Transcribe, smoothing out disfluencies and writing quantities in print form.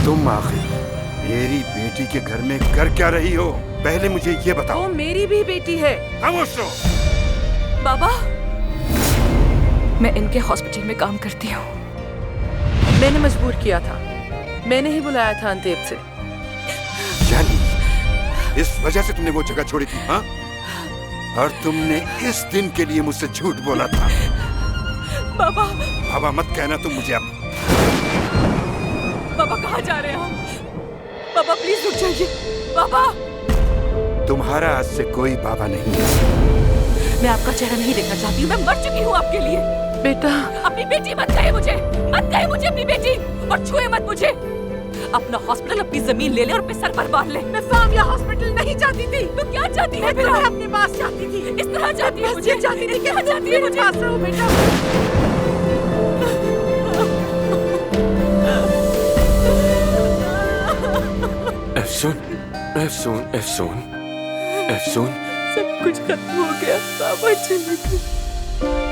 तुम आखिर मेरी बेटी के घर में कर क्या रही हो? पहले मुझे ये बताओ। वो मेरी भी बेटी है। खामोश रहो। बाबा, मैं इनके हॉस्पिटल में काम करती हूँ। मैंने मजबूर किया था, मैंने ही बुलाया था अंतेप से। यानी इस वजह से तुमने वो जगह छोड़ी थी, हाँ? और तुमने इस दिन के लिए मुझसे झूठ बोला था। बाबा, बाबा मत कहना तुम मुझे अब। बाबा कहाँ जा रहे हैं हम? बाबा प्लीज रुक जाइए। बाबा, तुम्हारा आज से कोई बाबा नहीं है। मैं आपका चेहरा नहीं देखना चाहती हूँ, मैं मर चुकी हूँ आपके लिए। बेटा, अपनी बेटी मत कहे मुझे, मत कहे मुझे अपनी बेटी, और छुए मत मुझे। अपना हॉस्पिटल, अपनी जमीन ले ले और अपने सर पर बांध ले। मैं फामिया हॉस्पिटल नहीं चाहती थी। तो क्या चाहती है? मैं अपने पास चाहती थी। इस तरह चाहती है मुझे? चाहती थी, क्या चाहती है मुझे? पास रहो बेटा। एफसुन, एफसुन, एफसुन, एफसुन। सब कुछ खत्म हो गया, बाबा चले गए।